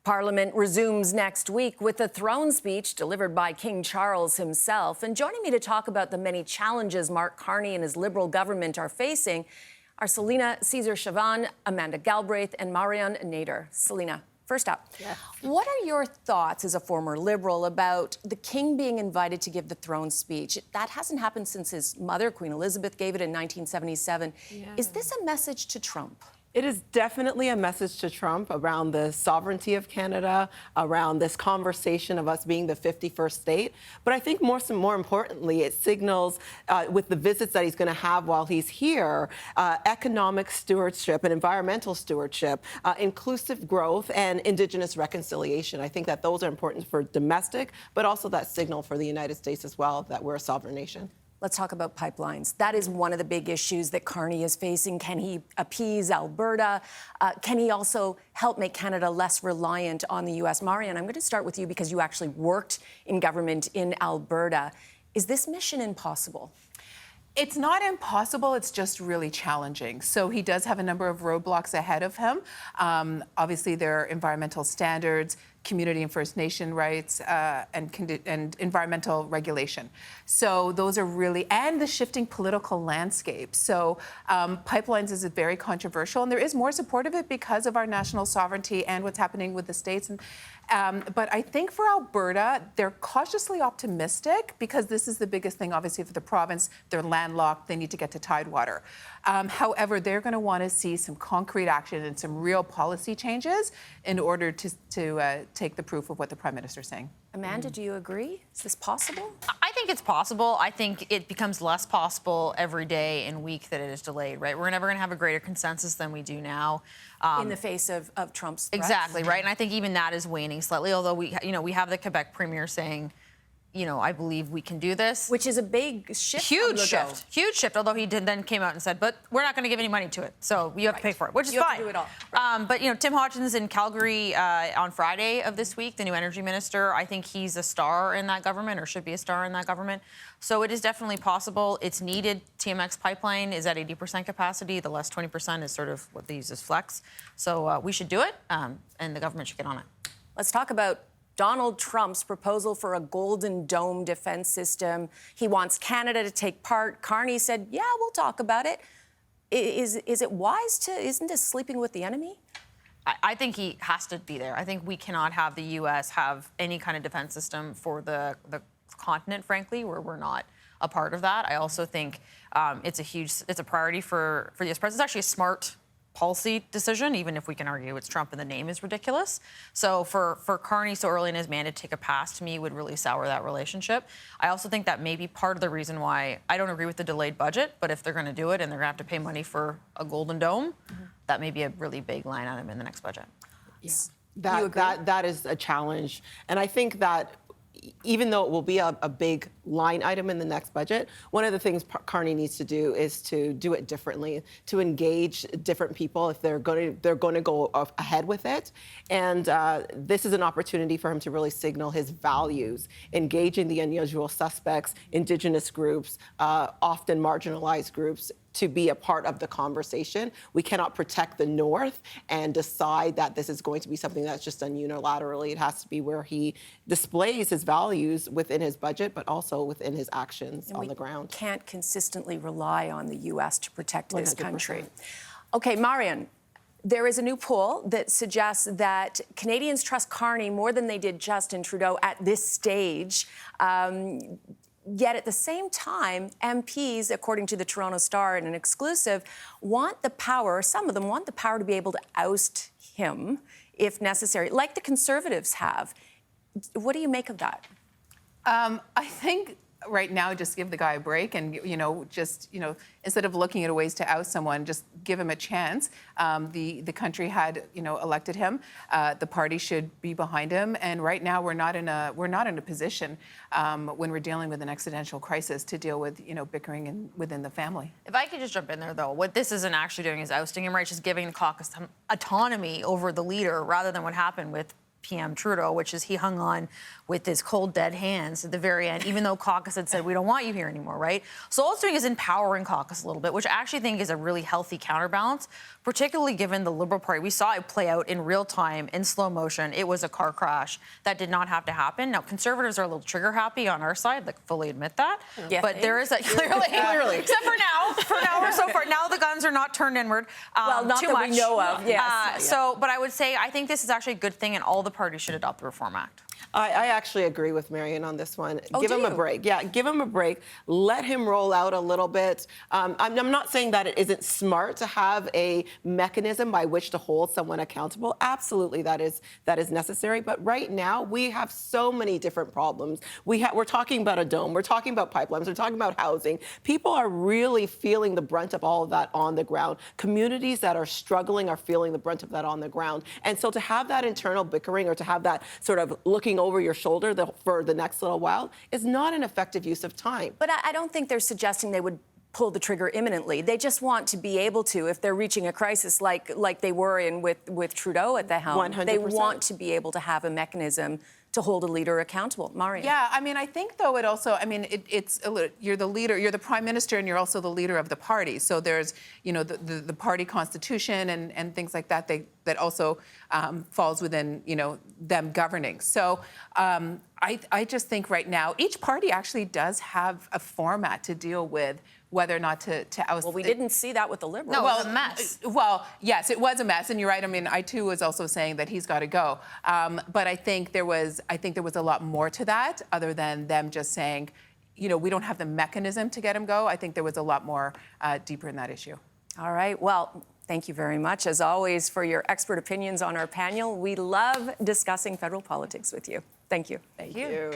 Parliament resumes next week with a throne speech delivered by King Charles himself. And joining me to talk about the many challenges Mark Carney and his Liberal government are facing are Celina Caesar Chavannes, Amanda Galbraith, and Marion Nader. Celina, first up, What are your thoughts as a former Liberal about the King being invited to give the throne speech? That hasn't happened since his mother, Queen Elizabeth, gave it in 1977. Is this a message to Trump? It is definitely a message to Trump around the sovereignty of Canada, around this conversation of us being the 51st state. But I think more importantly, it signals with the visits that he's going to have while he's here, economic stewardship and environmental stewardship, inclusive growth and Indigenous reconciliation. I think that those are important for domestic, but also that signal for the United States as well, that we're a sovereign nation. Let's talk about pipelines. That is one of the big issues that Carney is facing. Can he appease Alberta? Can he also help make Canada less reliant on the U.S.? Marion, I'm going to start with you because you actually worked in government in Alberta. Is this mission impossible? It's not impossible, it's just really challenging. So he does have a number of roadblocks ahead of him. Obviously, there are environmental standards, community and First Nation rights, and environmental regulation. So those are really, and the shifting political landscape. So pipelines is very controversial, and there is more support of it because of our national sovereignty and what's happening with the states. But I think for Alberta, they're cautiously optimistic because this is the biggest thing, obviously, for the province. They're landlocked. They need to get to tidewater. However, they're going to want to see some concrete action and some real policy changes in order to take the proof of what the Prime Minister is saying. Amanda, do you agree? Is this possible? I think it's possible. I think it becomes less possible every day and week that it is delayed, right? We're never going to have a greater consensus than we do now. In the face of Trump's threats? Exactly, right? And I think even that is waning slightly, although we have the Quebec Premier saying, I believe we can do this. Which is a big shift. Huge shift, although he then came out and said, but we're not going to give any money to it. So you have to pay for it, which is fine. You have to do it all. But, Tim Hodgins in Calgary on Friday of this week, the new energy minister, I think he's a star in that government or should be a star in that government. So it is definitely possible. It's needed. TMX pipeline is at 80% capacity. The less 20% is sort of what they use as flex. So we should do it, and the government should get on it. Let's talk about Donald Trump's proposal for a Golden Dome defense system. He wants Canada to take part. Carney said, yeah, we'll talk about it. Is it wise to, isn't this sleeping with the enemy? I think he has to be there. I think we cannot have the U.S. have any kind of defense system for the continent, frankly, where we're not a part of that. I also think it's a priority for the U.S. president. It's actually a smart policy decision, even if we can argue it's Trump and the name is ridiculous. So for Carney so early in his mandate to take a pass, to me, would really sour that relationship. I also think that may be part of the reason why I don't agree with the delayed budget, but if they're going to do it and they're going to have to pay money for a Golden Dome, that may be a really big line item in the next budget. Yeah. That is a challenge. And I think that even though it will be a big line item in the next budget, one of the things Carney needs to do is to do it differently, to engage different people if they're going to go ahead with it. And this is an opportunity for him to really signal his values, engaging the unusual suspects, Indigenous groups, often marginalized groups, to be a part of the conversation. We cannot protect the North and decide that this is going to be something that's just done unilaterally. It has to be where he displays his values within his budget, but also within his actions on the ground. We can't consistently rely on the U.S. to protect this 100%. country. Okay, Marion, there is a new poll that suggests that Canadians trust Carney more than they did Justin Trudeau at this stage. Yet at the same time, MPs, according to the Toronto Star in an exclusive, want the power, some of them want the power to be able to oust him if necessary, like the Conservatives have. What do you make of that? I think right now, just give the guy a break and, instead of looking at ways to oust someone, just give him a chance. The country had, elected him. The party should be behind him. And right now, we're not in a position when we're dealing with an existential crisis to deal with, bickering within the family. If I could just jump in there, though, what this isn't actually doing is ousting him, right? It's just giving the caucus some autonomy over the leader rather than what happened with PM Trudeau, which is he hung on with his cold, dead hands at the very end, even though caucus had said, we don't want you here anymore, right? So all it's doing is empowering caucus a little bit, which I actually think is a really healthy counterbalance, particularly given the Liberal Party. We saw it play out in real time, in slow motion. It was a car crash that did not have to happen. Now, Conservatives are a little trigger happy on our side, like fully admit that. Yeah. But there is a, clearly, except for now. For now, we're so far. Now the guns are not turned inward. Well, not too that much. we know of, yes. So, but I would say I think this is actually a good thing, and all the parties should adopt the Reform Act. I actually agree with Marion on this one. Oh, give do him a you? break. Yeah, give him a break. Let him roll out a little bit. I'm not saying that it isn't smart to have a mechanism by which to hold someone accountable. Absolutely, that is necessary. But right now, we have so many different problems. We're talking about a dome. We're talking about pipelines. We're talking about housing. People are really feeling the brunt of all of that on the ground. Communities that are struggling are feeling the brunt of that on the ground. And so to have that internal bickering or to have that sort of looking over your shoulder for the next little while is not an effective use of time. But I don't think they're suggesting they would pull the trigger imminently. They just want to be able to, if they're reaching a crisis like they were in with Trudeau at the helm, 100%. they want to be able to have a mechanism to hold a leader accountable. Marion. Yeah, I mean, I think though it also, I mean, it's a little, you're the leader, you're the prime minister, and you're also the leader of the party. So there's, you know, the party constitution and things like that. That also falls within, you know, them governing. So I just think right now each party actually does have a format to deal with whether or not to oust. Well, we didn't see that with the Liberals. No, it was a mess. Well, yes, it was a mess, and you're right. I mean, I too was also saying that he's got to go. But I think there was a lot more to that, other than them just saying, you know, we don't have the mechanism to get him go. I think there was a lot more deeper in that issue. All right. Well, thank you very much, as always, for your expert opinions on our panel. We love discussing federal politics with you. Thank you. Thank you.